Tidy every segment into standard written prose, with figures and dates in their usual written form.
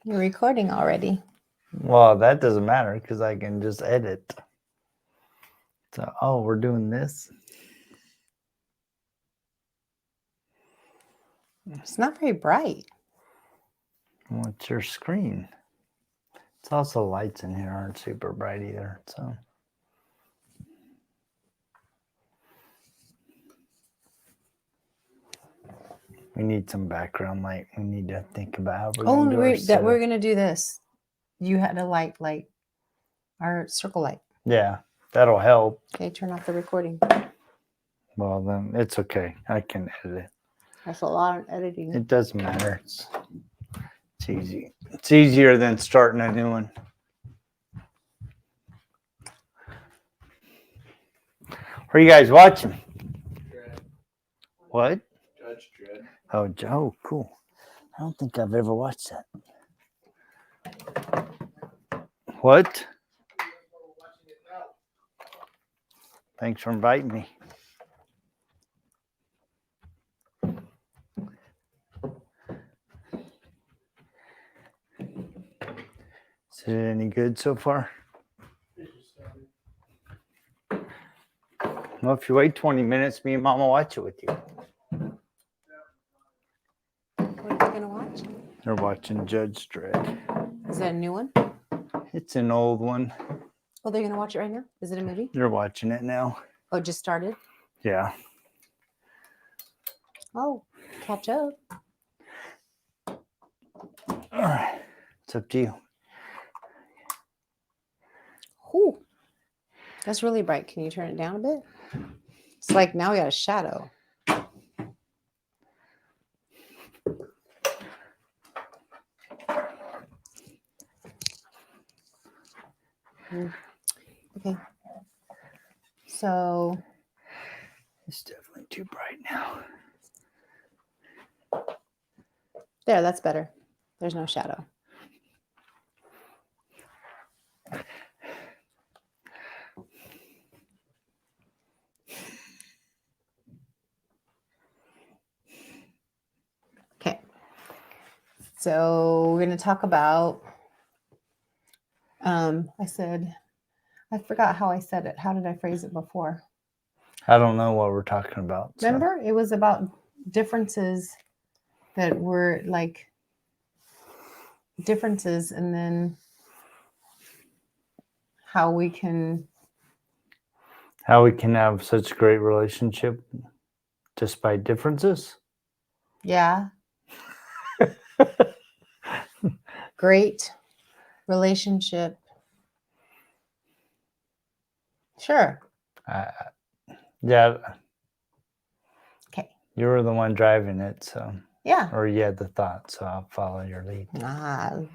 You're recording already. Well, that doesn't matter because I can just edit. So, oh, we're doing this. It's not very bright. What's your screen? It's also lights in here aren't super bright either. So. We need some background light. We need to think about how we're going to do our setup. We're gonna do this. You had to light our circle light. Yeah, that'll help. Okay, turn off the recording. Well, then it's okay. I can edit it. That's a lot of editing. It doesn't matter. It's easy. It's easier than starting a new one. What are you guys watching? Dread. What? Judge Dredd. Oh, Joe, cool. I don't think I've ever watched that. What? Thanks for inviting me. Is it any good so far? Well, if you wait 20 minutes, me and Mom will watch it with you. What are they gonna watch? They're watching Judge Dredd. Is that a new one? It's an old one. Oh, they're gonna watch it right now? Is it a movie? They're watching it now. Oh, it just started? Yeah. Oh, catch up. All right. It's up to you. Ooh, that's really bright. Can you turn it down a bit? It's like now we got a shadow. Okay. So It's definitely too bright now. there, that's better. There's no shadow. Okay. So we're going to talk about, I forgot how I said it. How did I phrase it before? I don't know what we're talking about. So. Remember? It was about differences that were like differences and then how we can have such a great relationship despite differences. Yeah. Great relationship. Sure. Yeah. Okay. You were the one driving it, so. Yeah. Or you had the thought, so I'll follow your lead.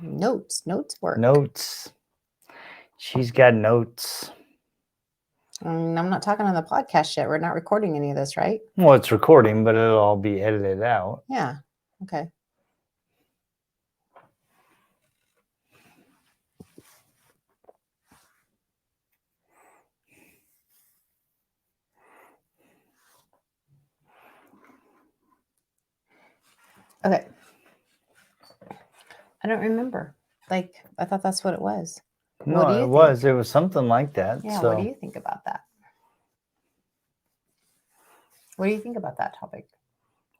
Notes work. Notes. She's got notes. I'm not talking on the podcast yet. We're not recording any of this, right? Well, it's recording, but it'll all be edited out. Yeah. Okay. Okay. I don't remember. Like, I thought that's what it was. No, what do you it think? was. It was something like that. Yeah. So. What do you think about that? What do you think about that topic?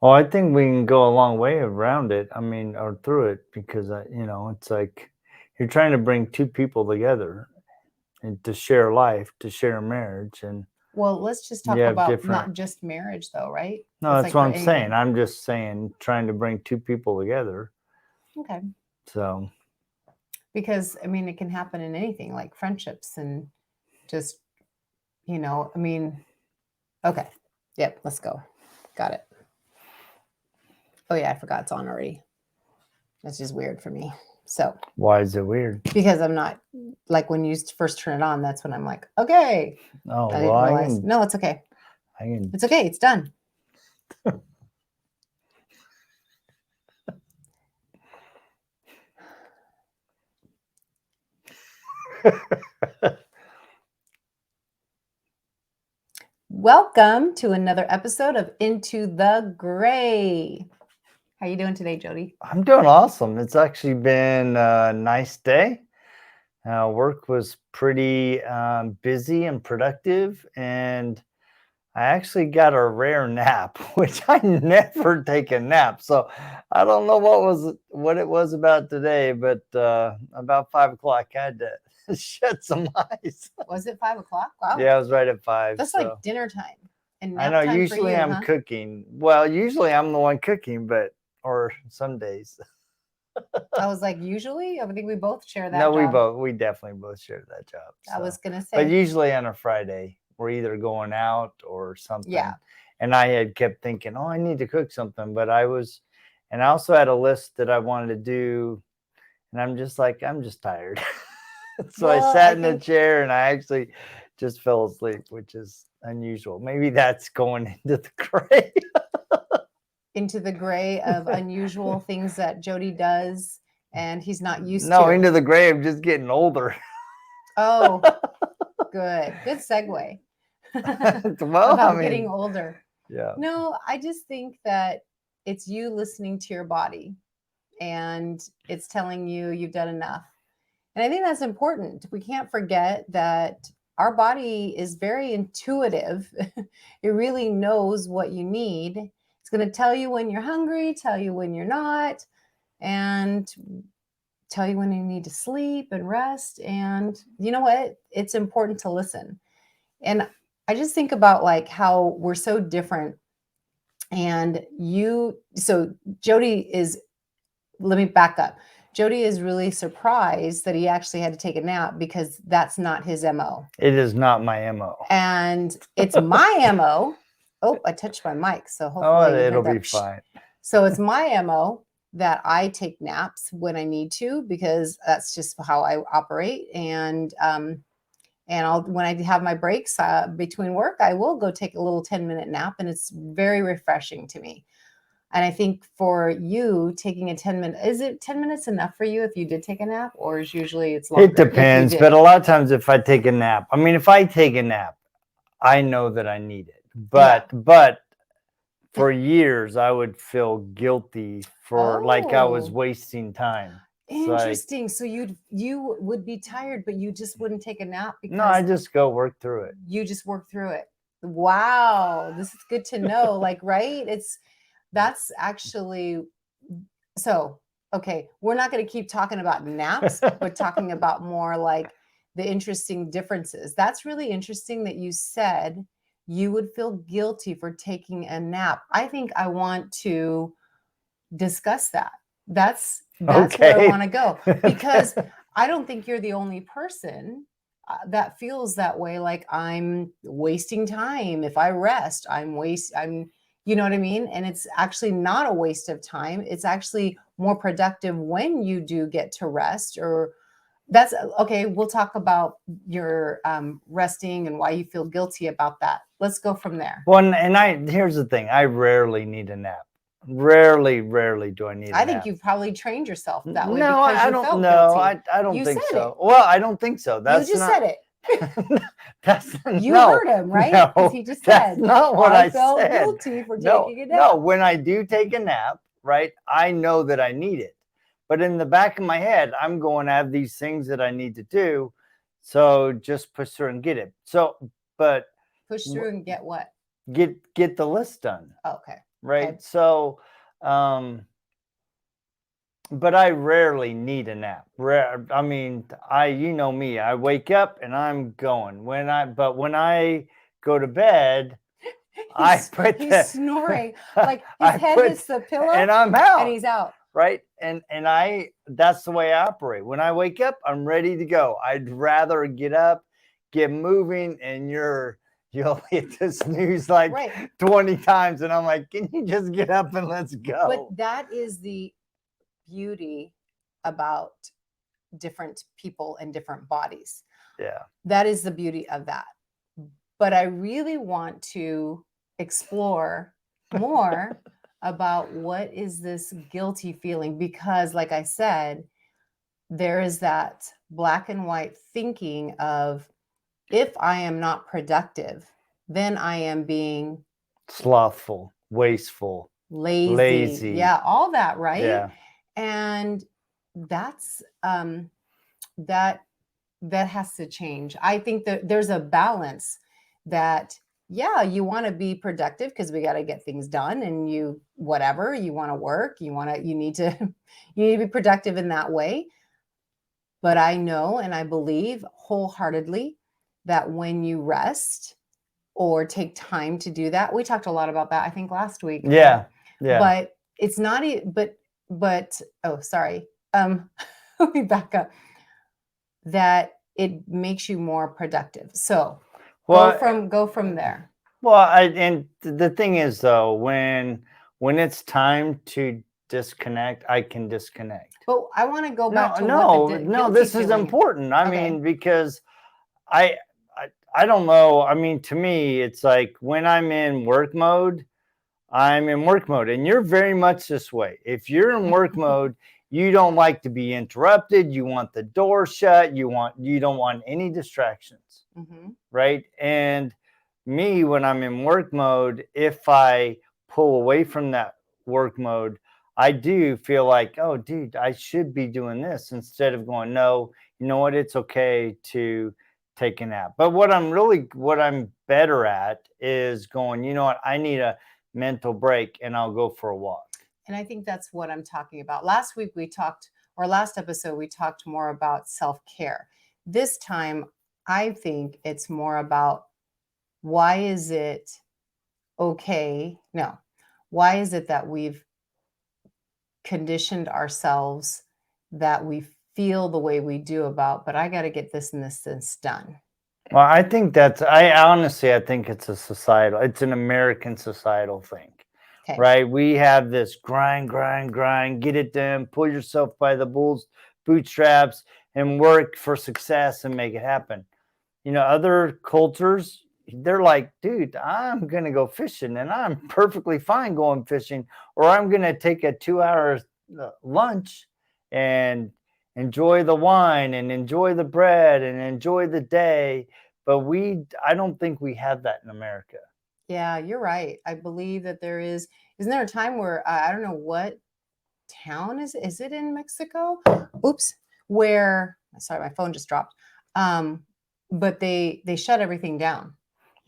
Well, I think we can go a long way around it. I mean, or through it, because it's like you're trying to bring two people together and to share life, to share marriage, and. Well, let's just talk about not just marriage, though, right? No, that's what I'm saying. I'm just saying, trying to bring two people together. Okay. So. Because, I mean, it can happen in anything, like friendships and just, I mean, okay. Yep, let's go. Got it. Oh, yeah, I forgot it's on already. That's just weird for me. So. Why is it weird? Because I'm not, like, when you first turn it on, that's when I'm like, okay. Oh, I didn't realize. No, it's okay. It's okay. It's done. Welcome to another episode of Into the Gray. How you doing today, Jody? I'm doing awesome. It's actually been a nice day. Work was pretty busy and productive, and I actually got a rare nap, which I never take a nap. So I don't know what it was about today, but about 5 o'clock, I had to shut some eyes. Was it 5 o'clock? Wow. Yeah, I was right at 5. That's so. like dinner time and I nap know. time for Usually you, I'm huh? cooking. Well, usually I'm the one cooking, or some days. I was like, usually? I think we both share that No, job. we definitely both share that job. I was going to But say. usually on a Friday, we're either going out or something. Yeah. And I had kept thinking, oh, I need to cook something. But I also had a list that I wanted to do. And I'm just tired. So I sat in the chair and I actually just fell asleep, which is unusual. Maybe that's going into the gray. Into the gray of unusual things that Jody does and he's not used to. No, into the gray of just getting older. Oh, good segue. Well, about getting older. Yeah. No, I just think that it's you listening to your body and it's telling you you've done enough. And I think that's important. We can't forget that our body is very intuitive. It really knows what you need. It's going to tell you when you're hungry, tell you when you're not, and tell you when you need to sleep and rest. And you know what? It's important to listen. And I just think about like how we're so different. And so Jody is, let me back up. Jody is really surprised that he actually had to take a nap because that's not his MO. It is not my MO. And it's my MO. Oh, I touched my mic. So hopefully it'll be fine. So it's my MO that I take naps when I need to, because that's just how I operate. And when I have my breaks between work, I will go take a little 10-minute nap, and it's very refreshing to me. And I think for you, taking a 10-minute, is it 10 minutes enough for you if you did take a nap, or is usually it's longer? It depends, but a lot of times if I take a nap, if I take a nap, I know that I need it. But for years, I would feel guilty for like I was wasting time. Interesting. So you would be tired, but you just wouldn't take a nap because no, I just go work through it. You just work through it. Wow, this is good to know. Like, right? That's actually so. Okay, we're not going to keep talking about naps, but talking about more like the interesting differences. That's really interesting that you said you would feel guilty for taking a nap. I think I want to discuss that. That's Okay. where I want to go, because I don't think you're the only person that feels that way. Like, I'm wasting time. If I rest, you know what I mean? And it's actually not a waste of time. It's actually more productive when you do get to rest. Or that's okay. We'll talk about your resting and why you feel guilty about that. Let's go from there. Well, and here's the thing. I rarely need a nap. Rarely do I need a nap. I think you've probably trained yourself that way. No, I don't know. I don't think so. Well, I don't think so. You just said it. You no, heard him, right? No, Because he just that's said, not what I felt said. guilty for taking a nap. No, when I do take a nap, right, I know that I need it. But in the back of my head, I'm going to have these things that I need to do. So just push through and get it. But push through and get what? Get the list done. Okay. Right. Okay. So, but I rarely need a nap. You know me, I wake up and I'm going. When I go to bed, he's snoring. Like his head hits the pillow and I'm out. And he's out. Right. And that's the way I operate. When I wake up, I'm ready to go. I'd rather get up, get moving, and you'll hit the snooze like 20 times. And I'm like, can you just get up and let's go? But that is the beauty about different people and different bodies. Yeah. That is the beauty of that. But I really want to explore more about what is this guilty feeling, because like I said, there is that black and white thinking of, if I am not productive, then I am being Slothful, wasteful, lazy. lazy. Yeah, all that, right? Yeah. And that's that has to change. I think that there's a balance that, yeah, you want to be productive because we got to get things done, and you whatever you want to work, you need to you need to be productive in that way. But I know and I believe wholeheartedly that when you rest or take time to do that, we talked a lot about that, I think, last week. Yeah. Yeah. But it's not, but oh, sorry. Let me back up. That it makes you more productive. So Well, go from there. Well, and the thing is though, when it's time to disconnect, I can disconnect. But I want to go back to no, guilty this is feeling. important. I Okay. mean, because I don't know. I mean, to me, it's like when I'm in work mode, I'm in work mode, and you're very much this way. If you're in work mode, you don't like to be interrupted. You want the door shut. You don't want any distractions, Mhm. right? And me, when I'm in work mode, if I pull away from that work mode, I do feel like, oh, dude, I should be doing this instead of going, no, you know what? It's okay to take a nap. But what I'm better at is going, you know what? I need a mental break, and I'll go for a walk. And I think that's what I'm talking about. Last episode, we talked more about self-care. This time, I think it's more about why is it that we've conditioned ourselves that we feel the way we do about, but I got to get this and this done. Well, I think I think it's it's an American societal thing. Okay. Right? We have this grind, get it done, pull yourself by the bootstraps and work for success and make it happen. You know, other cultures, they're like, dude, I'm going to go fishing, and I'm perfectly fine going fishing, or I'm going to take a 2-hour lunch and enjoy the wine and enjoy the bread and enjoy the day. But I don't think we have that in America. Yeah, you're right. I believe that isn't there a time where I don't know what town is it in Mexico? Oops. Where, sorry, my phone just dropped. But they shut everything down.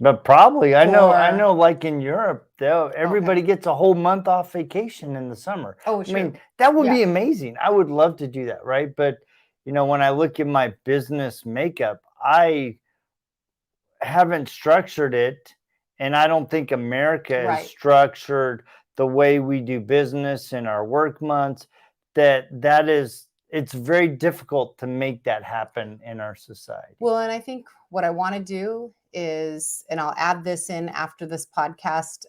But probably, I know like in Europe, everybody gets a whole month off vacation in the summer. Oh, sure. I mean, that would be amazing. I would love to do that, right? But, you know, when I look at my business makeup, I haven't structured it, and I don't think America is structured the way we do business in our work months. It's very difficult to make that happen in our society. Well, and I think what I want to do is, and I'll add this in after this podcast,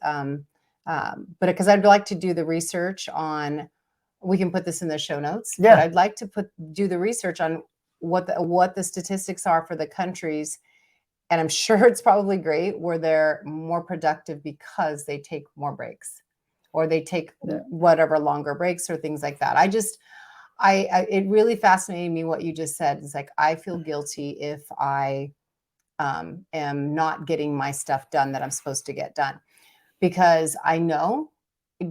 but because I'd like to do the research on, we can put this in the show notes. Yeah. But I'd like to do the research on what the statistics are for the countries. And I'm sure it's probably great where they're more productive because they take more breaks, or they take whatever longer breaks or things like that. It really fascinated me what you just said. It's like, I feel guilty if I am not getting my stuff done that I'm supposed to get done, because I know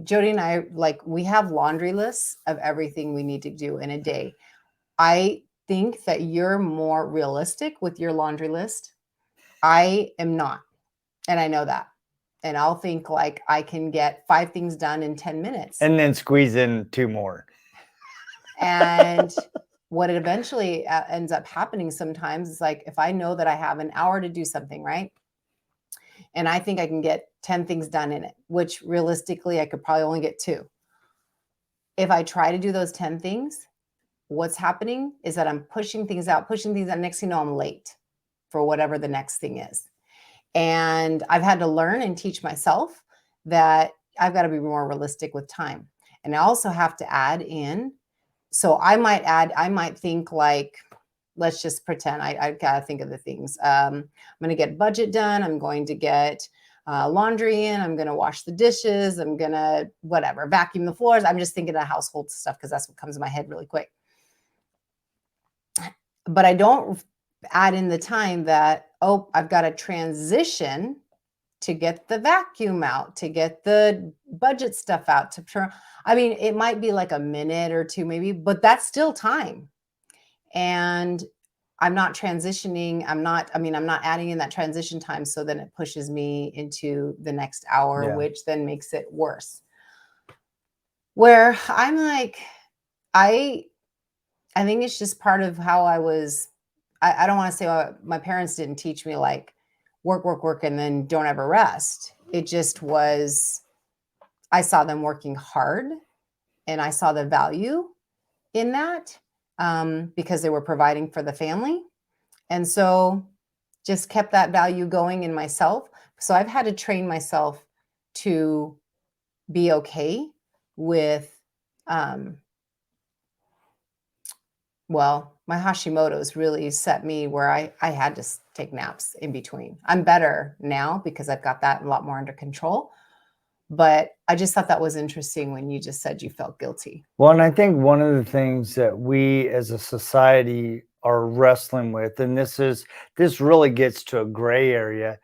Jody and I, like, we have laundry lists of everything we need to do in a day. I think that you're more realistic with your laundry list. I am not. And I know that. And I'll think like I can get 5 things done in 10 minutes. And then squeeze in 2 more. And what it eventually ends up happening sometimes is, like, if I know that I have an hour to do something, right? And I think I can get 10 things done in it, which realistically I could probably only get 2. If I try to do those 10 things, what's happening is that I'm pushing things out. Next thing you know, I'm late for whatever the next thing is. And I've had to learn and teach myself that I've got to be more realistic with time. And I also have to add in, so I might think, like, let's just pretend I got to think of the things. I'm going to get budget done. I'm going to get laundry in. I'm going to wash the dishes. I'm going to vacuum the floors. I'm just thinking of household stuff because that's what comes in my head really quick. But I don't add in the time that, I've got to transition to get the vacuum out, to get the budget stuff out, to turn. I mean, it might be like a minute or two, maybe, but that's still time. And I'm not transitioning. I'm not adding in that transition time. So then it pushes me into the next hour, Yeah. which then makes it worse. Where I'm like, I think it's just part of how I was. I don't want to say my parents didn't teach me like work, work, work, and then don't ever rest. It just was, I saw them working hard and I saw the value in that because they were providing for the family. And so just kept that value going in myself. So I've had to train myself to be okay with, my Hashimoto's really set me where I had to take naps in between. I'm better now because I've got that a lot more under control. But I just thought that was interesting when you just said you felt guilty. Well, and I think one of the things that we as a society are wrestling with, and this really gets to a gray area,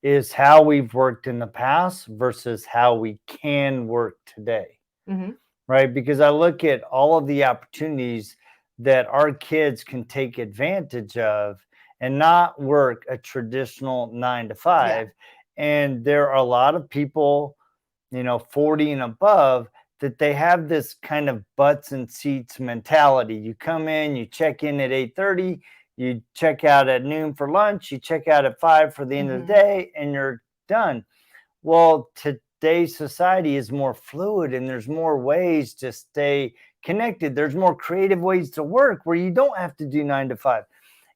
is how we've worked in the past versus how we can work today. Mm-hmm. Right? Because I look at all of the opportunities that our kids can take advantage of and not work a traditional 9 to 5. And there are a lot of people, 40 and above, that they have this kind of butts and seats mentality. You come in, you check in at 8:30, you check out at noon for lunch, you check out at 5 for the end of the day, and you're done. Well, today's society is more fluid and there's more ways to stay connected. There's more creative ways to work where you don't have to do 9 to 5.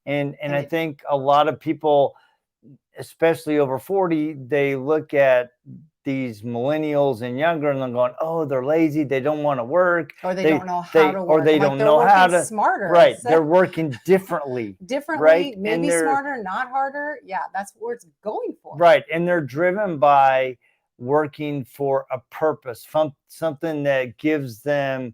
And I think a lot of people, especially over 40, they look at these millennials and younger and they're going, oh, they're lazy. They don't want to work. Or they don't know how to work. Or they like don't know how to. Smarter. Right. They're working differently. Right? Maybe smarter, not harder. Yeah, that's where it's going for. Right. And they're driven by working for a purpose, something that gives them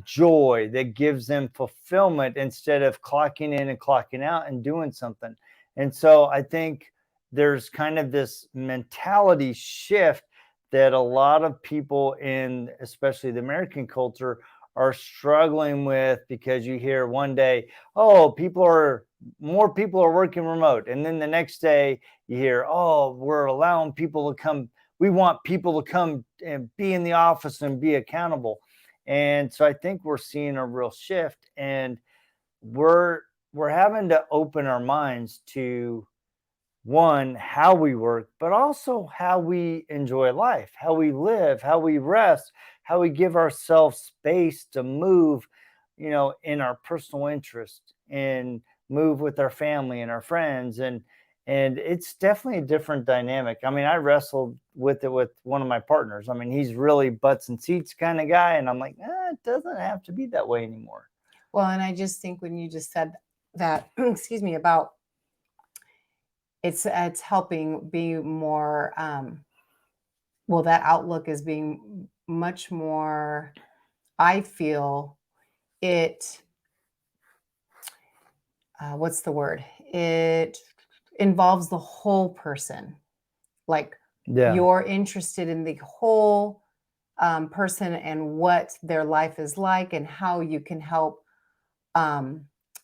joy, that gives them fulfillment instead of clocking in and clocking out and doing something. And so I think there's kind of this mentality shift that a lot of people in especially the American culture are struggling with, because you hear one day, oh, more people are working remote. And then the next day you hear, oh, we're allowing people to come. We want people to come and be in the office and be accountable. And so I think we're seeing a real shift, and we're having to open our minds to, one, how we work, but also how we enjoy life, how we live, how we rest, how we give ourselves space to move, in our personal interest, and move with our family and our friends. And it's definitely a different dynamic. I mean, I wrestled with it with one of my partners. I mean, he's really butts and seats kind of guy. And I'm like, it doesn't have to be that way anymore. Well, and I just think when you just said that, excuse me, about it's helping be more, that outlook is being much more, I feel it, what's the word? It involves the whole person. Like you're interested in the whole person and what their life is like and how you can help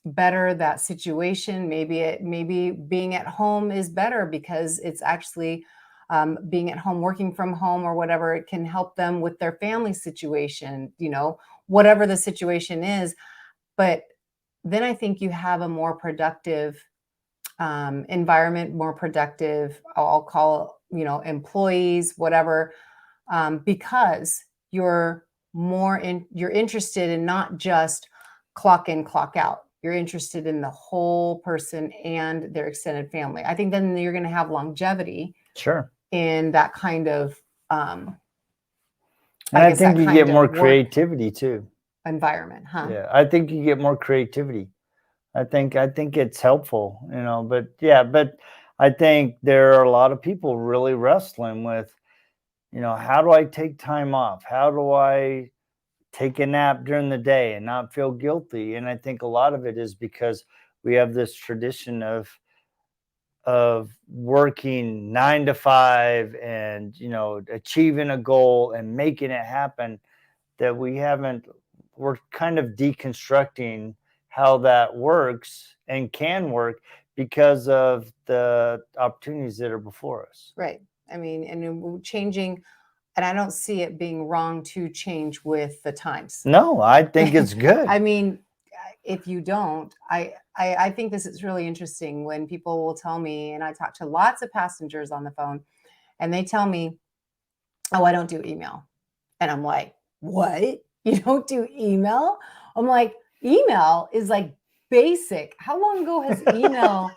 better that situation. Maybe being at home is better because it's actually being at home, working from home or whatever. It can help them with their family situation, whatever the situation is. But then I think you have a more productive environment, more productive, I'll call, employees, whatever, because you're you're interested in not just clock in, clock out. You're interested in the whole person and their extended family. I think then you're going to have longevity. Sure. In that kind of, and I think you get more creativity too. Environment, huh? Yeah, I think you get more creativity. I think it's helpful, but I think there are a lot of people really wrestling with, how do I take time off? How do I take a nap during the day and not feel guilty? And I think a lot of it is because we have this tradition of of working 9 to 5 and, you know, achieving a goal and making it happen, that we're kind of deconstructing how that works and can work because of the opportunities that are before us. Right. I mean, and changing, and I don't see it being wrong to change with the times. No, I think it's good. I mean, if you don't, I think this is really interesting when people will tell me, and I talk to lots of passengers on the phone, and they tell me, oh, I don't do email. And I'm like, what? You don't do email? I'm like, email is like basic. How long ago has email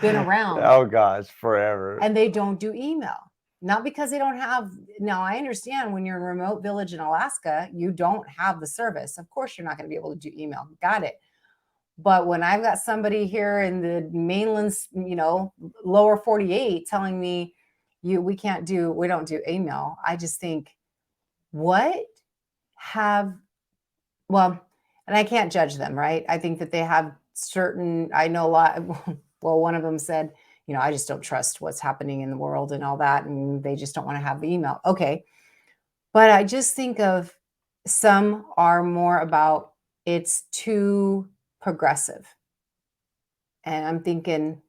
been around? Oh gosh, forever. And they don't do email. Not because they don't have, now I understand when you're in a remote village in Alaska, you don't have the service. Of course, you're not going to be able to do email. Got it. But when I've got somebody here in the mainland, you know, lower 48 telling me we don't do email, I just think, what well, and I can't judge them, right? I think that they have I know a lot. Well, one of them said, you know, I just don't trust what's happening in the world and all that. And they just don't want to have the email. Okay. But I just think of some are more about it's too progressive. And I'm thinking,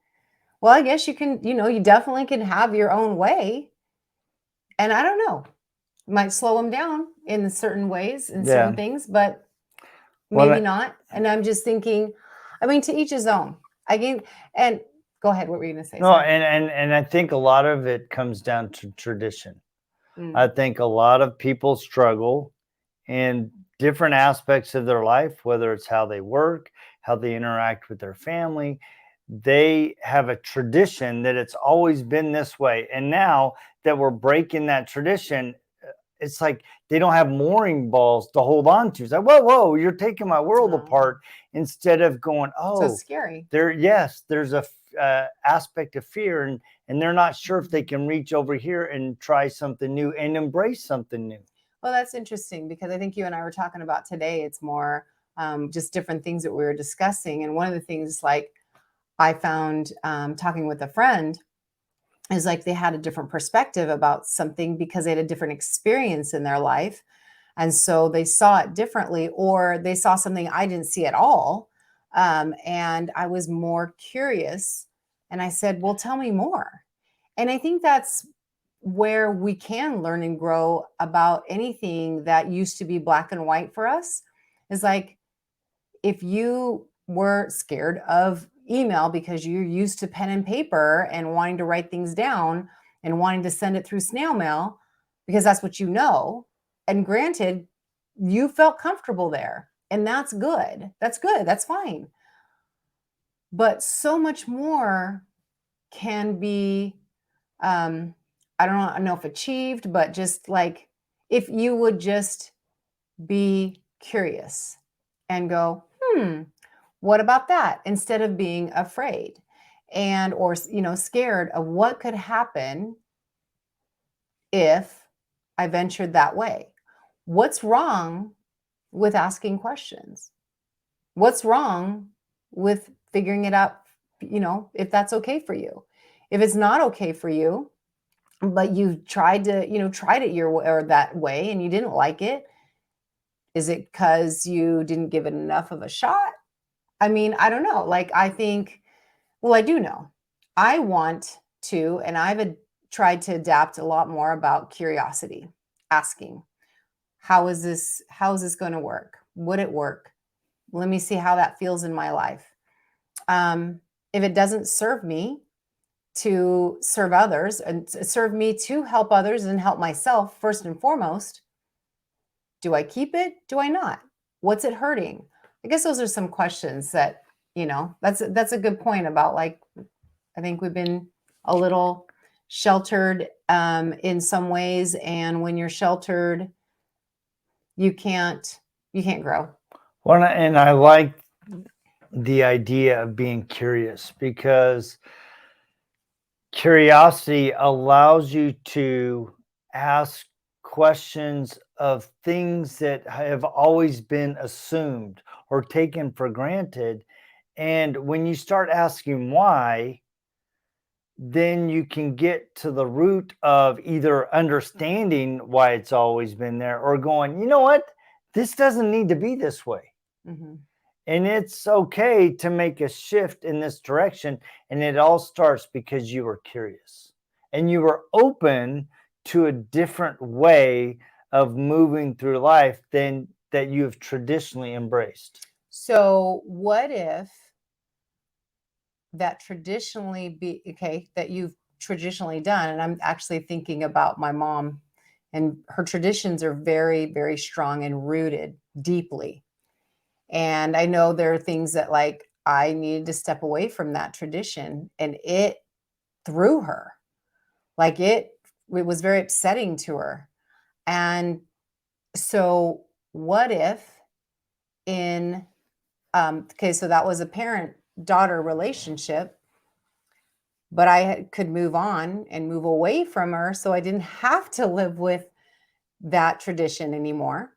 well, I guess you can, you know, you definitely can have your own way. And I don't know, might slow them down in certain ways and certain things, but maybe not. And I'm just thinking, I mean, to each his own. And go ahead. What were you going to say? No, and I think a lot of it comes down to tradition. I think a lot of people struggle in different aspects of their life, whether it's how they work, how they interact with their family. They have a tradition that it's always been this way. And now that we're breaking that tradition, it's like they don't have mooring balls to hold on to. It's like, whoa, you're taking my world apart, instead of going, oh, so scary. There's a aspect of fear, and they're not sure if they can reach over here and try something new and embrace something new. Well, that's interesting because I think you and I were talking about today, it's more just different things that we were discussing. And one of the things like I found talking with a friend is like they had a different perspective about something because they had a different experience in their life. And so they saw it differently, or they saw something I didn't see at all. And I was more curious. And I said, well, tell me more. And I think that's where we can learn and grow about anything that used to be black and white for us. Is like, if you were scared of email because you're used to pen and paper and wanting to write things down and wanting to send it through snail mail because that's what you know. And granted, you felt comfortable there, and that's good. That's good. That's fine. But so much more can be, I don't know if achieved, but just like if you would just be curious and go, what about that? Instead of being afraid or, you know, scared of what could happen if I ventured that way. What's wrong with asking questions? What's wrong with figuring it out, you know, if that's okay for you? If it's not okay for you, but you've tried it your way or that way and you didn't like it, is it because you didn't give it enough of a shot? I mean, I don't know. Like, I think, well, I do know. I want to, and I've tried to adapt a lot more about curiosity, asking, how is this going to work? Would it work? Let me see how that feels in my life. If it doesn't serve me to serve others and serve me to help others and help myself first and foremost, do I keep it? Do I not? What's it hurting? I guess those are some questions that, you know, that's a good point about, like, I think we've been a little sheltered in some ways. And when you're sheltered, you can't grow. Well, and I like the idea of being curious, because curiosity allows you to ask questions of things that have always been assumed or taken for granted. And when you start asking why, then you can get to the root of either understanding why it's always been there or going, you know what, this doesn't need to be this way. Mhm. And it's okay to make a shift in this direction. And it all starts because you were curious and you were open to a different way of moving through life than that you have traditionally embraced. So what if that that you've traditionally done, and I'm actually thinking about my mom, and her traditions are very, very strong and rooted deeply. And I know there are things that like I needed to step away from that tradition, and it threw her. Like it was very upsetting to her. And so what if in okay, so that was a parent-daughter relationship, but I could move on and move away from her so I didn't have to live with that tradition anymore.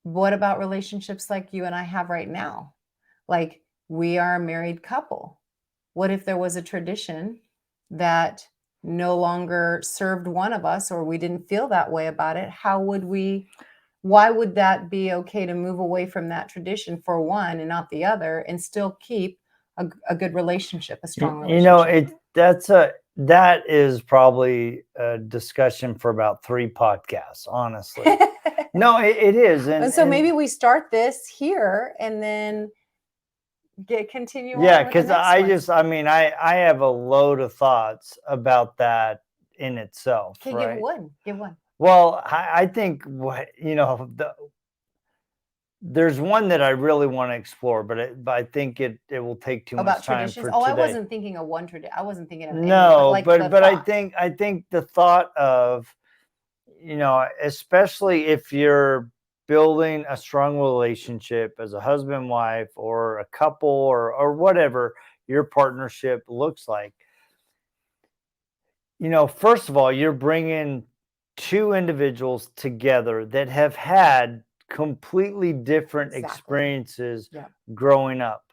What about relationships like you and I have right now? Like we are a married couple. What if there was a tradition that no longer served one of us or we didn't feel that way about it? Why would that be okay to move away from that tradition for one and not the other and still keep a good relationship, a strong You know, relationship? that is probably a discussion for about 3 podcasts, honestly. No, it is. And so maybe we start this here and then continue on yeah, with the because next one. I have a load of thoughts about that in itself, Okay, right? give one. Well, I think there's one that I really want to explore, but I think it will take too About much time traditions. for Oh, I today. wasn't thinking of one tradition. I wasn't thinking of any, but No, like the but I thought. think the thought of, especially if you're building a strong relationship as a husband, wife, or a couple, or whatever your partnership looks like, first of all, you're bringing 2 individuals together that have had completely different Exactly. experiences Yeah. growing up.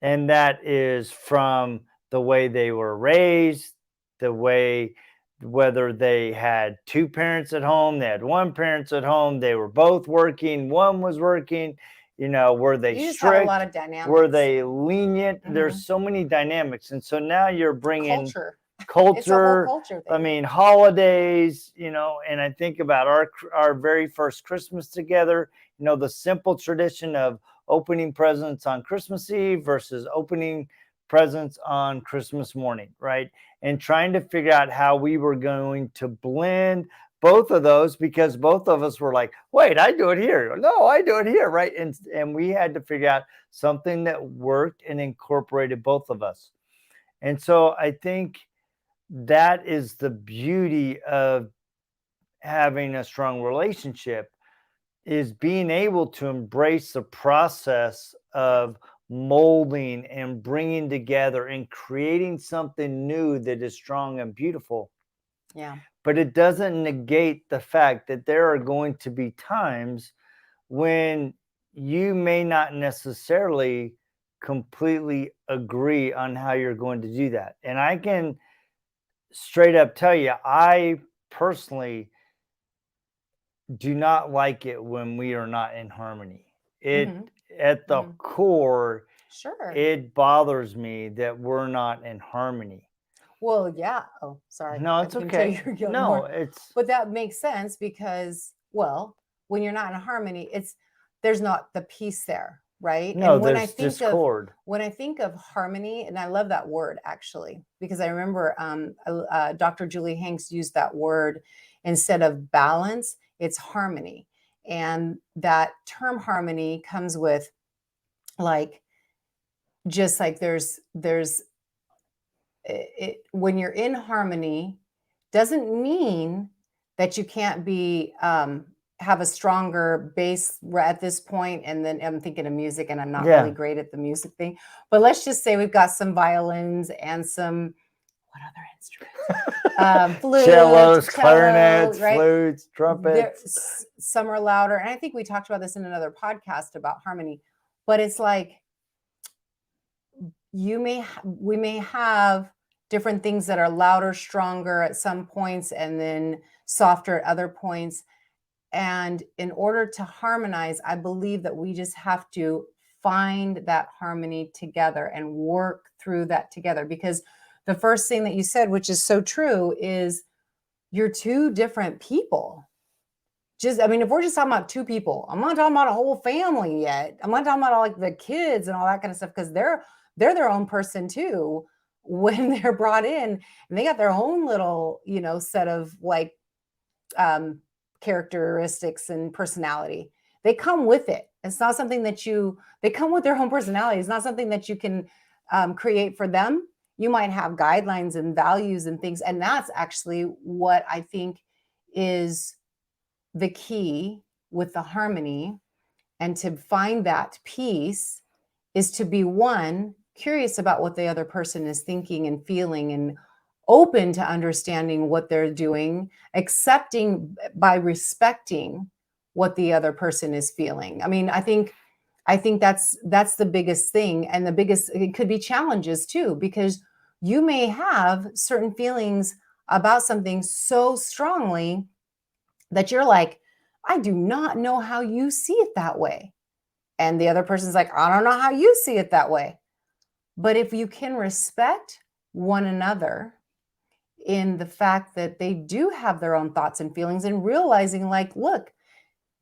And that is from the way they were raised, the way, whether they had 2 parents at home, they had 1 parent at home, they were both working, one was working, were they You just have a lot strict? of dynamics. Were they lenient? Mhm. There's so many dynamics. And so now you're bringing Culture. It's a culture. whole culture thing. Holidays, and I think about our very first Christmas together, the simple tradition of opening presents on Christmas Eve versus opening presents on Christmas morning, right? And trying to figure out how we were going to blend both of those, because both of us were like, wait, I do it here. No, I do it here, right? And we had to figure out something that worked and incorporated both of us. And so I think that is the beauty of having a strong relationship, is being able to embrace the process of molding and bringing together and creating something new that is strong and beautiful. Yeah. But it doesn't negate the fact that there are going to be times when you may not necessarily completely agree on how you're going to do that. And I can straight up tell you, I personally do not like it when we are not in harmony. Mhm. At the Mhm. core, Sure. it bothers me that we're not in harmony. Well, yeah. Oh, sorry. No, I it's can tell okay. you're getting No, more. it's But that makes sense because, well, when you're not in harmony, there's not the peace there, right? no, And there's discord. when I think of harmony, and I love that word actually, because I remember Dr. Julie Hanks used that word instead of balance, it's harmony. And that term harmony comes with like just like there's when you're in harmony doesn't mean that you can't be have a stronger base at this point. And then I'm thinking of music and I'm not really Yeah. great at the music thing, but let's just say we've got some violins and some what other instruments, flute, Cellos, cello, clarinets, right? flutes, trumpets. Some are louder, and I think we talked about this in another podcast about harmony, but it's like we may have different things that are louder, stronger at some points, and then softer at other points. And in order to harmonize, I believe that we just have to find that harmony together and work through that together. Because the first thing that you said, which is so true, is you're two different people. Just, I mean, if we're just talking about two people, I'm not talking about a whole family yet. I'm not talking about all like the kids and all that kind of stuff, because they're their own person too when they're brought in, and they got their own little, set of like characteristics and personality. They come with it. It's not something that they come with their own personality. It's not something that you can create for them. You might have guidelines and values and things. And that's actually what I think is the key with the harmony. And to find that peace is to be, one, curious about what the other person is thinking and feeling, and open to understanding what they're doing, accepting by respecting what the other person is feeling. I mean, I think that's the biggest thing. And it could be challenges too, because you may have certain feelings about something so strongly that you're like, I do not know how you see it that way. And the other person's like, I don't know how you see it that way. But if you can respect one another in the fact that they do have their own thoughts and feelings, and realizing like, look,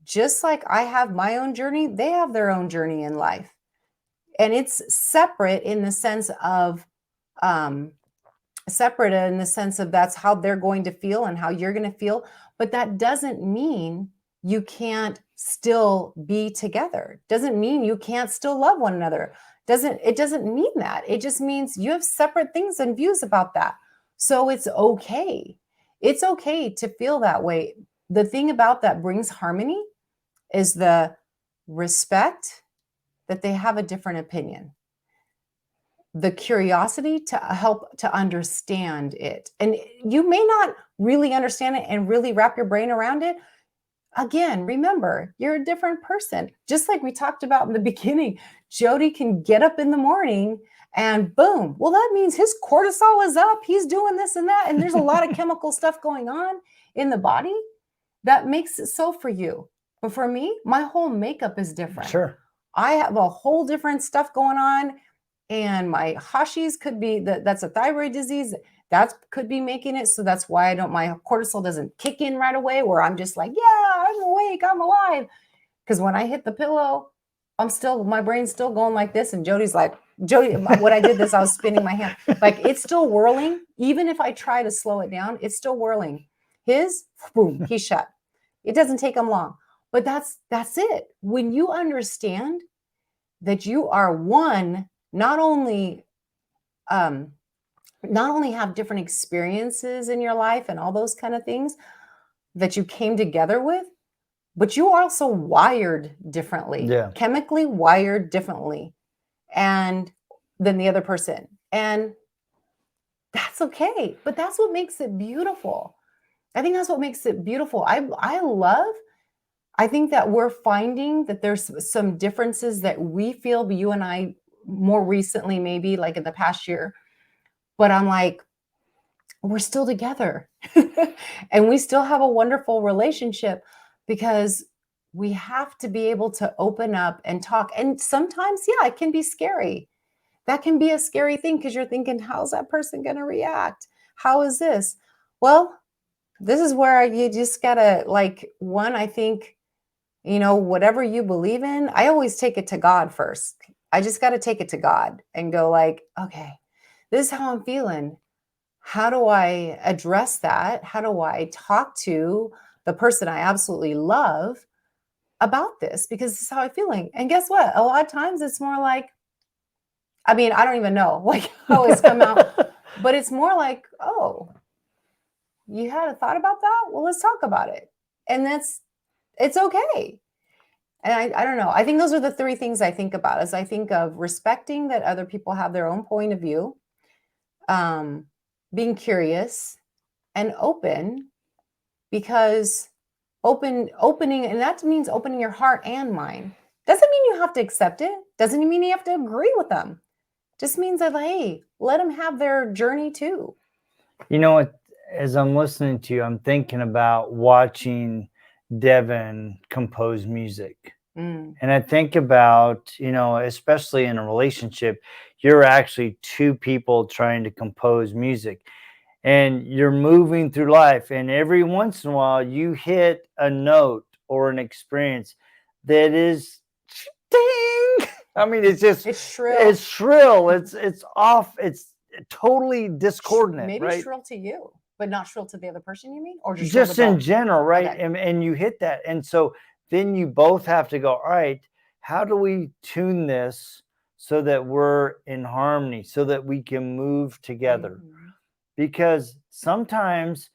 just like I have my own journey, they have their own journey in life. And it's separate in the sense of, that's how they're going to feel and how you're going to feel. But that doesn't mean you can't still be together. Doesn't mean you can't still love one another. It doesn't mean that. It just means you have separate things and views about that. So it's okay. It's okay to feel that way. The thing about that brings harmony is the respect that they have a different opinion, the curiosity to help to understand it. And you may not really understand it and really wrap your brain around it. Again, remember, you're a different person. Just like we talked about in the beginning, Jody can get up in the morning and boom, well, that means his cortisol is up. He's doing this and that. And there's a lot of chemical stuff going on in the body that makes it so for you. But for me, my whole makeup is different. Sure. I have a whole different stuff going on. And my Hashis could be, that's a thyroid disease. That could be making it. So that's why my cortisol doesn't kick in right away, where I'm just like, yeah, I'm awake, I'm alive. Because when I hit the pillow, my brain's still going like this. And Jody, when I did this, I was spinning my hand. Like, it's still whirling. Even if I try to slow it down, it's still whirling. His, boom, he's shut. It doesn't take him long. But that's it. When you understand that you are one, not only have different experiences in your life and all those kind of things that you came together with, but you are also wired differently, chemically wired differently and than the other person. And that's okay. But that's what makes it beautiful. I think that's what makes it beautiful. I think that we're finding that there's some differences that we feel, but you and I more recently, maybe like in the past year, but I'm like, we're still together and we still have a wonderful relationship, because we have to be able to open up and talk. And sometimes, yeah, it can be scary. That can be a scary thing, because you're thinking, how's that person going to react? How is this? Well, this is where you just gotta, like, one, I think, whatever you believe in, I always take it to God first. I just got to take it to God and go like, okay, this is how I'm feeling. How do I address that? How do I talk to the person I absolutely love about this? Because this is how I'm feeling. And guess what? A lot of times it's more like, I mean, I don't even know like how it's come out, but it's more like, oh, you had a thought about that? Well, let's talk about it. And it's okay. And I don't know. I think those are the three things I think about, as I think of respecting that other people have their own point of view, being curious and open, because opening, and that means opening your heart and mind. Doesn't mean you have to accept it. Doesn't mean you have to agree with them. Just means that, hey, let them have their journey too. You know what? As I'm listening to you, I'm thinking about watching Devin compose music. Mm. And I think about, especially in a relationship, you're actually two people trying to compose music and you're moving through life. And every once in a while, you hit a note or an experience that is ding. I mean, it's just, It's shrill. it's shrill. It's off. It's totally discordant, Maybe right? shrill to you, but not shrill to the other person, you mean? Or just shrill Just to in both? general, right? Okay. And you hit that. And so then you both have to go, all right, how do we tune this so that we're in harmony, so that we can move together? Mhm. Because sometimes,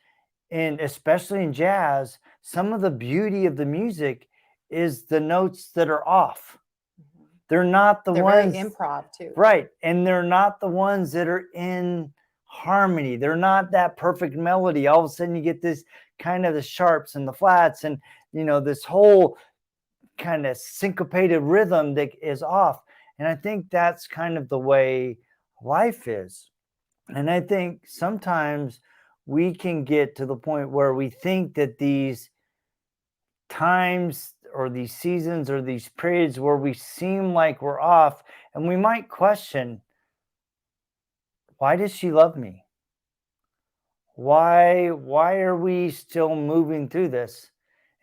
and especially in jazz, some of the beauty of the music is the notes that are off. Mhm. They're not the They're ones, very improv too. right? And they're not the ones that are in harmony. They're not that perfect melody. All of a sudden you get this kind of the sharps and the flats and this whole kind of syncopated rhythm that is off. And I think that's kind of the way life is. And I think sometimes we can get to the point where we think that these times or these seasons or these periods where we seem like we're off, and we might question, why does she love me? Why are we still moving through this?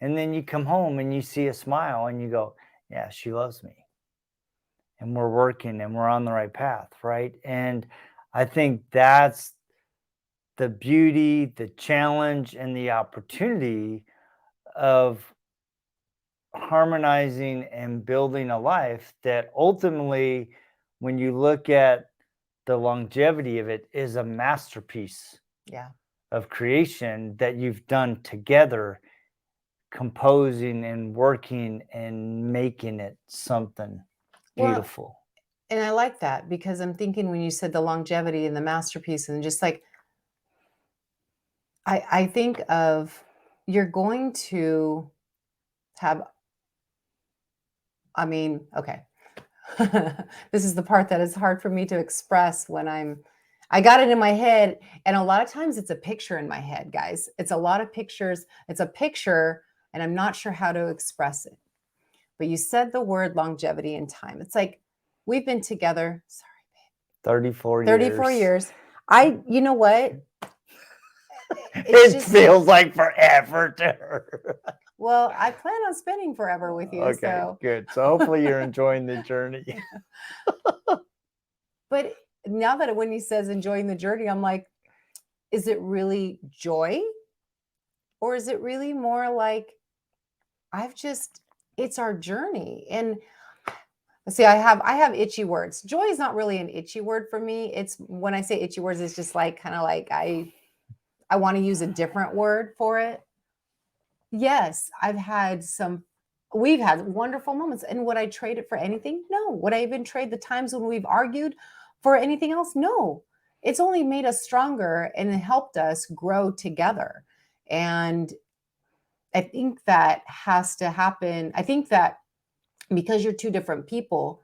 And then you come home and you see a smile and you go, yeah, she loves me. And we're working and we're on the right path, right? And I think that's the beauty, the challenge, and the opportunity of harmonizing and building a life that ultimately, when you look at the longevity of it, is a masterpiece Yeah. of creation that you've done together, composing and working and making it something Well, beautiful. and I like that because I'm thinking when you said the longevity and the masterpiece and just like I think of you're going to have, I mean, okay. This is the part that is hard for me to express when I got it in my head. And a lot of times it's a picture in my head, guys. It's a lot of pictures. It's a picture, and I'm not sure how to express it. But you said the word longevity and time. It's like we've been together, sorry, 34 34 years. years. You know what? It just feels like forever to her. Well, I plan on spending forever with you. Okay, So, good. So hopefully you're enjoying the journey. but now that when he says enjoying the journey, I'm like, is it really joy? Or is it really more like it's our journey? And see, I have itchy words. Joy is not really an itchy word for me. It's when I say itchy words, it's just like kind of like I want to use a different word for it. Yes, we've had wonderful moments. And would I trade it for anything? No. Would I even trade the times when we've argued for anything else? No. It's only made us stronger and it helped us grow together. And I think that has to happen. I think that because you're two different people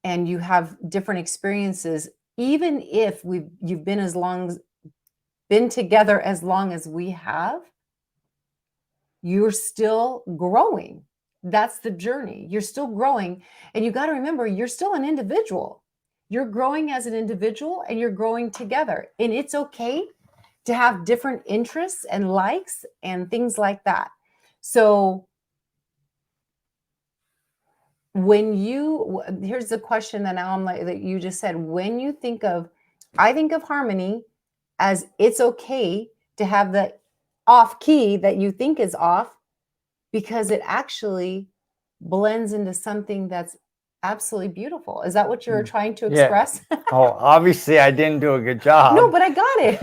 and you have different experiences, even if you've been together as long as we have, you're still growing. That's the journey. You're still growing. And you got to remember, you're still an individual. You're growing as an individual and you're growing together. And it's okay to have different interests and likes and things like that. So here's the question that now I'm like, that you just said, I think of harmony as it's okay to have the off key that you think is off, because it actually blends into something that's absolutely beautiful. Is that what you're trying to express? Yeah. Oh, obviously I didn't do a good job. No, but I got it.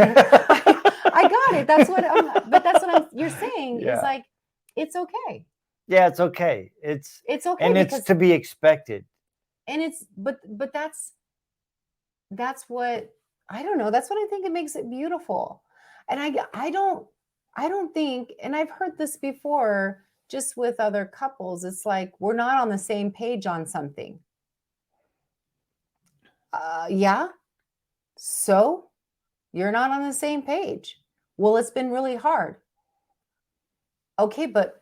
I got it. That's what you're saying is Yeah. like, it's okay. Yeah, it's okay. It's okay and because it's to be expected. and it's but that's what I don't know. That's what I think it makes it beautiful. And I don't think, and I've heard this before just with other couples, it's like we're not on the same page on something. Yeah. So you're not on the same page. Well, it's been really hard. Okay, but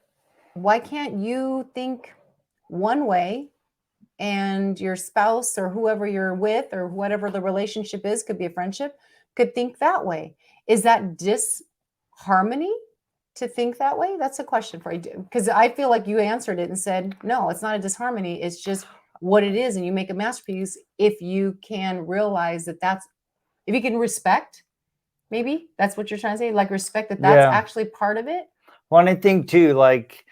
why can't you think one way and your spouse or whoever you're with or whatever the relationship is, could be a friendship, could think that way? Is that disharmony to think that way? That's a question for you, because I feel like you answered it and said, no, it's not a disharmony. It's just what it is. And you make a masterpiece if you can realize that if you can respect, maybe that's what you're trying to say, like respect that that's Yeah. actually part of it. Well, and I think too, like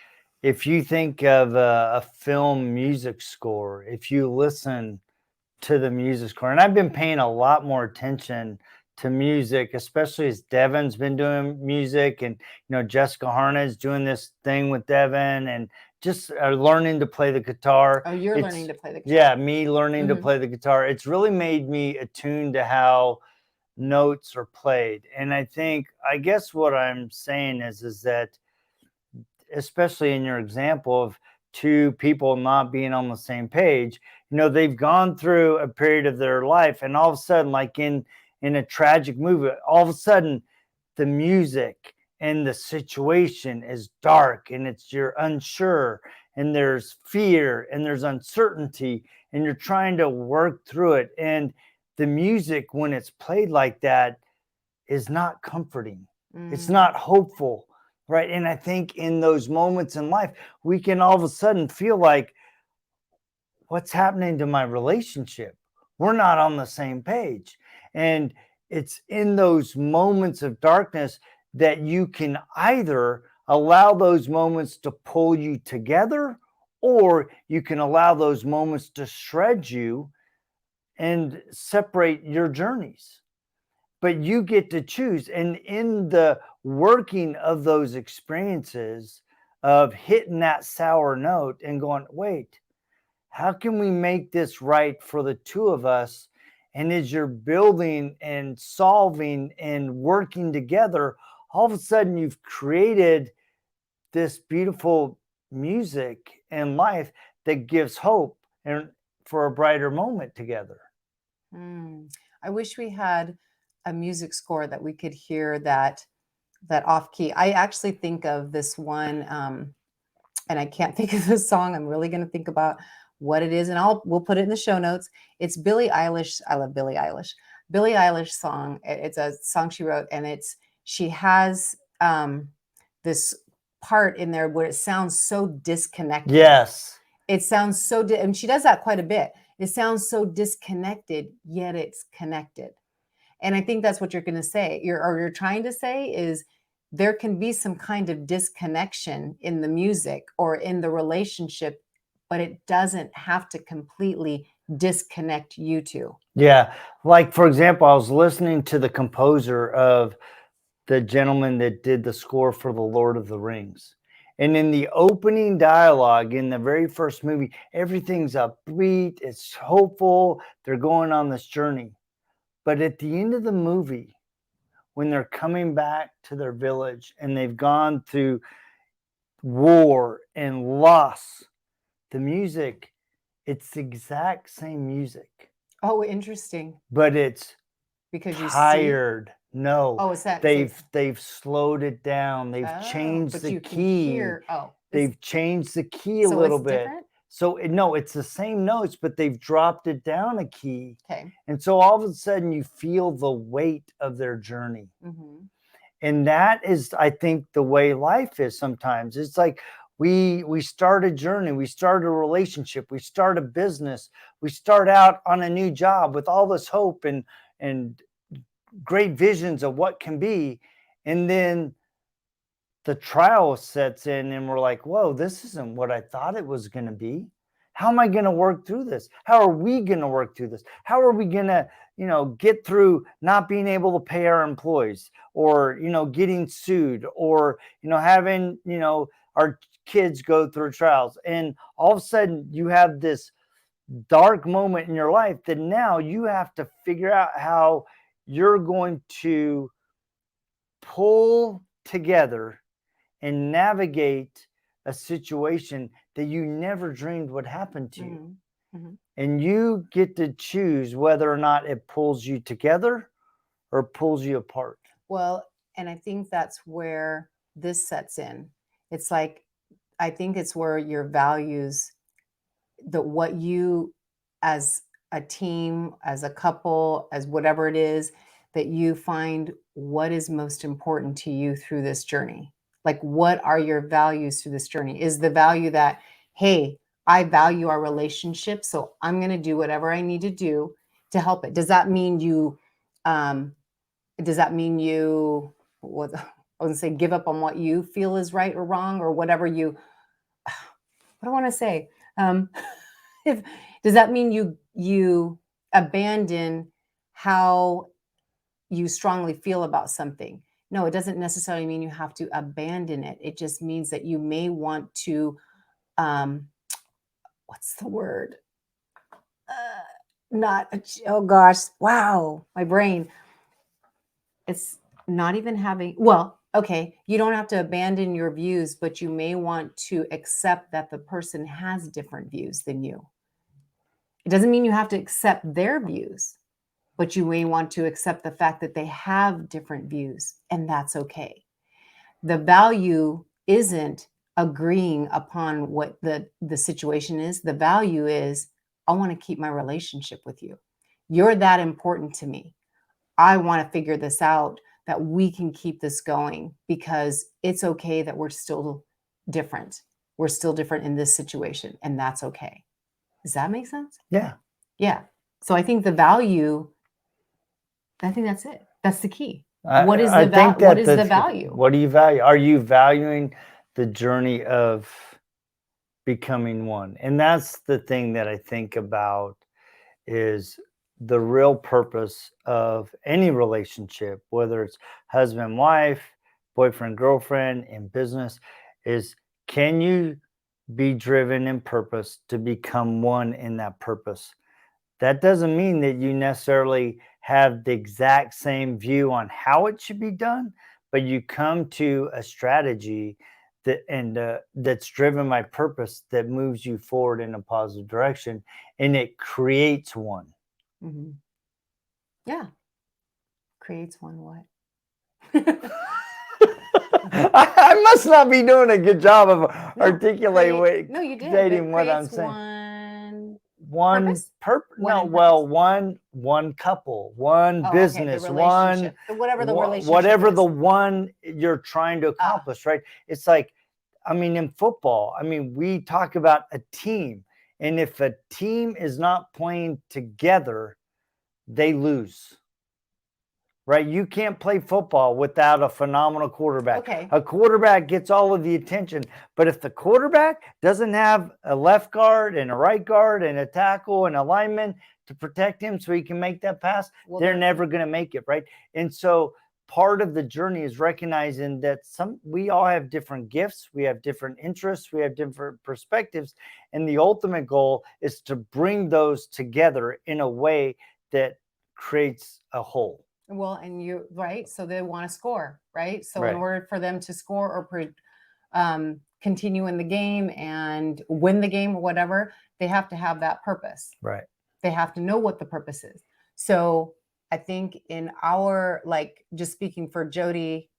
if you think of a film music score, if you listen to the music score, and I've been paying a lot more attention to music, especially as Devin's been doing music, and Jessica Harness doing this thing with Devin, and just learning to play the guitar. Oh, you're learning to play the guitar. Yeah, me learning to Mhm. play the guitar. It's really made me attuned to how notes are played. And I guess what I'm saying is that, especially in your example of two people not being on the same page, they've gone through a period of their life, and all of a sudden, like in a tragic movie, all of a sudden the music and the situation is dark, and you're unsure, and there's fear and there's uncertainty, and you're trying to work through it. And the music, when it's played like that, is not comforting. It's not hopeful, right? And I think in those moments in life, we can all of a sudden feel like, what's happening to my relationship? We're not on the same page. And it's in those moments of darkness that you can either allow those moments to pull you together, or you can allow those moments to shred you and separate your journeys. But you get to choose. And in the working of those experiences of hitting that sour note and going, wait, how can we make this right for the two of us? And as you're building and solving and working together, all of a sudden you've created this beautiful music and life that gives hope and for a brighter moment together. I wish we had a music score that we could hear that off key. I actually think of this one, and I can't think of the song. I'm really going to think about what it is, and we'll put it in the show notes. It's Billie Eilish. I love Billie Eilish. Billie Eilish song. It's a song she wrote, and she has this part in there where it sounds so disconnected. Yes. It sounds so, and she does that quite a bit. It sounds so disconnected, yet it's connected. And I think that's what you're going to say. You're trying to say is there can be some kind of disconnection in the music or in the relationship, but it doesn't have to completely disconnect you two. Yeah. Like, for example, I was listening to the composer of the gentleman that did the score for The Lord of the Rings. And in the opening dialogue in the very first movie, everything's upbeat, it's hopeful, they're going on this journey. But at the end of the movie, when they're coming back to their village and they've gone through war and loss, the music, it's the exact same music. Oh, interesting. But it's because you tired. No. Oh, is that they've slowed it down. They've changed the key. They've changed the key a little bit. Different? So no, it's the same notes, but they've dropped it down a key. Okay. And so all of a sudden you feel the weight of their journey. Mm-hmm. And that is, I think, the way life is sometimes. It's like we start a journey, we start a relationship, we start a business, we start out on a new job with all this hope and great visions of what can be. And then the trial sets in and we're like, whoa, this isn't what I thought it was going to be. How am I going to work through this? How are we going to work through this? How are we going to, get through not being able to pay our employees, or, getting sued, or, having, our kids go through trials. And all of a sudden you have this dark moment in your life that now you have to figure out how you're going to pull together and navigate a situation that you never dreamed would happen to you. Mm-hmm. Mm-hmm. and you get to choose whether or not it pulls you together or pulls you apart. Well, and I think that's where this sets in. It's like, I think it's where your values, what you as a team, as a couple, as whatever it is, that you find what is most important to you through this journey. Like, what are your values through this journey? Is the value that, hey, I value our relationship, so I'm going to do whatever I need to do to help it? Does that mean you, what I was going to say, give up on what you feel is right or wrong, or whatever you, what do I want to say? If, does that mean you abandon how you strongly feel about something? No, it doesn't necessarily mean you have to abandon it. It just means that you may want to, what's the word? Oh gosh, wow, my brain. It's not even having, well, okay, you don't have to abandon your views, but you may want to accept that the person has different views than you. It doesn't mean you have to accept their views, but you may want to accept the fact that they have different views, and that's okay. The value isn't agreeing upon what the situation is. The value is, I want to keep my relationship with you. You're that important to me. I want to figure this out, that we can keep this going, because it's okay that we're still different. We're still different in this situation, and that's okay. Does that make sense? Yeah. Yeah. So I think the value, I think that's it. That's the key. What is the value? What do you value? Are you valuing the journey of becoming one? And that's the thing that I think about, is the real purpose of any relationship, whether it's husband, wife, boyfriend, girlfriend, in business, is, can you be driven in purpose to become one in that purpose? That doesn't mean that you necessarily have the exact same view on how it should be done, but you come to a strategy that's driven by purpose, that moves you forward in a positive direction, and it creates one. Mm-hmm. Yeah. Creates one what? I must not be doing a good job of articulating no, you did. what I'm saying. One purpose? One couple, one business, okay, one whatever the relationship whatever is. the one you're trying to accomplish, right? It's like, I mean, in football, I mean, we talk about a team, and if a team is not playing together, they lose. Right? You can't play football without a phenomenal quarterback. Okay. A quarterback gets all of the attention, but if the quarterback doesn't have a left guard and a right guard and a tackle and a lineman to protect him so he can make that pass, they're never going to make it, right? And so part of the journey is recognizing that we all have different gifts, we have different interests, we have different perspectives, and the ultimate goal is to bring those together in a way that creates a whole. Well, and you, right? So they want to score, right? So Right. in order for them to score or continue in the game and win the game or whatever, they have to have that purpose. Right. They have to know what the purpose is. So I think in our, like, just speaking for Jody,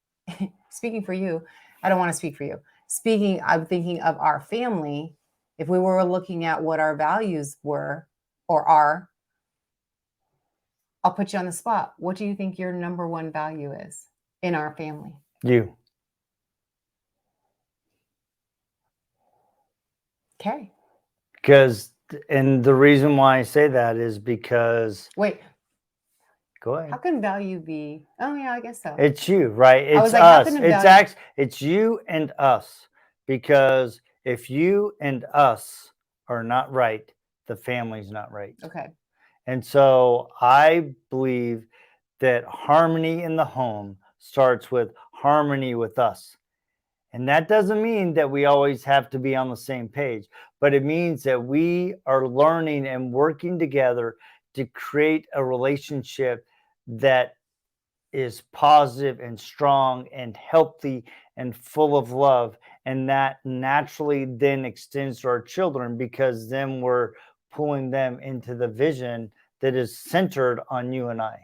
speaking for you, I don't want to speak for you. I'm thinking of our family. If we were looking at what our values were or are, I'll put you on the spot. What do you think your number one value is in our family? You. Okay. And the reason why I say that is because. Wait. Go ahead. How can value be? Oh yeah, I guess so. It's you, right? It's like, us. It's you and us. Because if you and us are not right, the family's not right. Okay. And so I believe that harmony in the home starts with harmony with us. And that doesn't mean that we always have to be on the same page, but it means that we are learning and working together to create a relationship that is positive and strong and healthy and full of love. And that naturally then extends to our children, because then we're pulling them into the vision that is centered on you and I.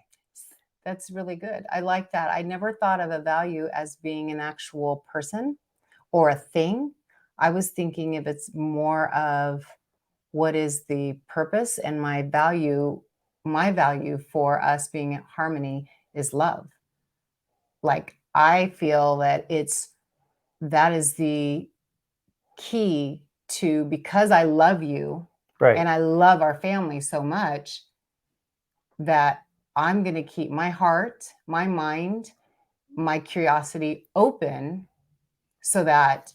That's really good. I like that. I never thought of a value as being an actual person or a thing. I was thinking if it's more of what is the purpose, and my value for us being in harmony is love. Like, I feel that that is the key to, because I love you Right. and I love our family so much, that I'm going to keep my heart, my mind, my curiosity open so that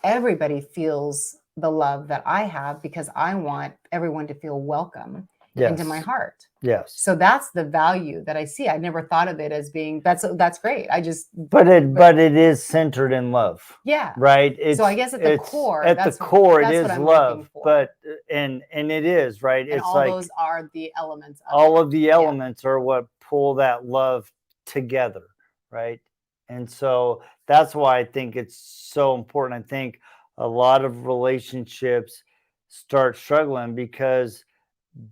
everybody feels the love that I have, because I want everyone to feel welcome into my Yes. heart. Yes. So that's the value that I see. I never thought of it as being, that's great. But it is centered in love. Yeah. Right. So I guess at the core, it that's is what I'm looking love. for. But and it is, right. And It's all like those are the elements of all it. of the elements are what pull that love together, right? And so that's why I think it's so important. I think a lot of relationships start struggling because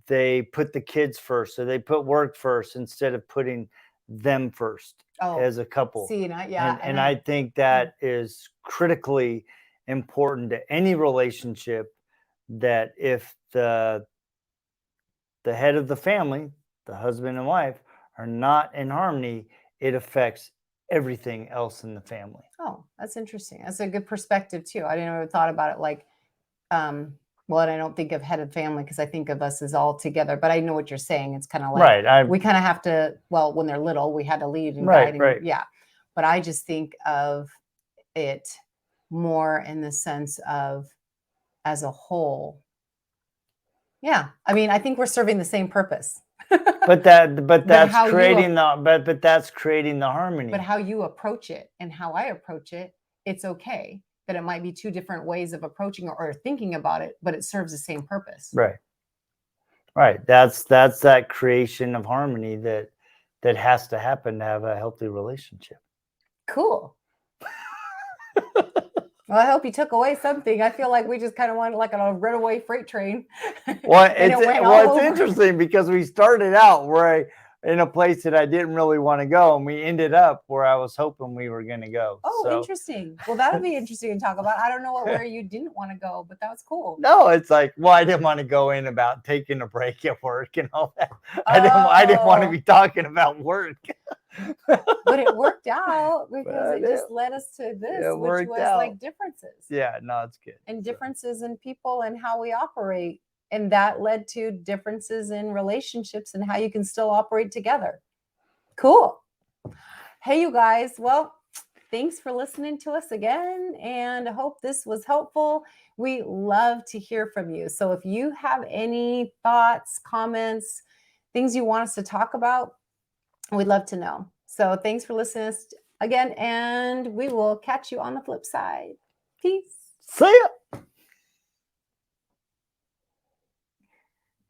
they put the kids first, so they put work first instead of putting them first as a couple. See, And I think that is critically important to any relationship, that if the head of the family, the husband and wife, are not in harmony, it affects everything else in the family. Oh, that's interesting. That's a good perspective too. I didn't ever thought about it like, well, and I don't think of head of family because I think of us as all together, but I know what you're saying. It's kind of like, right. We kind of have to, well, when they're little, we had to lead and Right, guide. And, right. Yeah. But I just think of it more in the sense of as a whole. Yeah. I mean, I think we're serving the same purpose. But that's how you creating but that's creating the harmony. But how you approach it and how I approach it, it's okay that it might be two different ways of approaching or thinking about it, but it serves the same purpose. Right. That's that creation of harmony that has to happen to have a healthy relationship. Cool. Well, I hope you took away something. I feel like we just kind of went like on a runaway freight train. Well, it's interesting because we started out in a place that I didn't really want to go, and we ended up where I was hoping we were going to go. Oh, so interesting. Well, that'll be interesting to talk about. I don't know where you didn't want to go, but that was cool. No, it's like, well, I didn't want to go in about taking a break at work and all that. I didn't want to be talking about work. But it worked out because it just led us to this, which was like differences. Yeah, no, it's good. And differences in people and how we operate. And that led to differences in relationships and how you can still operate together. Cool. Hey, you guys. Well, thanks for listening to us again. And I hope this was helpful. We love to hear from you. So if you have any thoughts, comments, things you want us to talk about, we'd love to know. So thanks for listening again. And we will catch you on the flip side. Peace. See ya.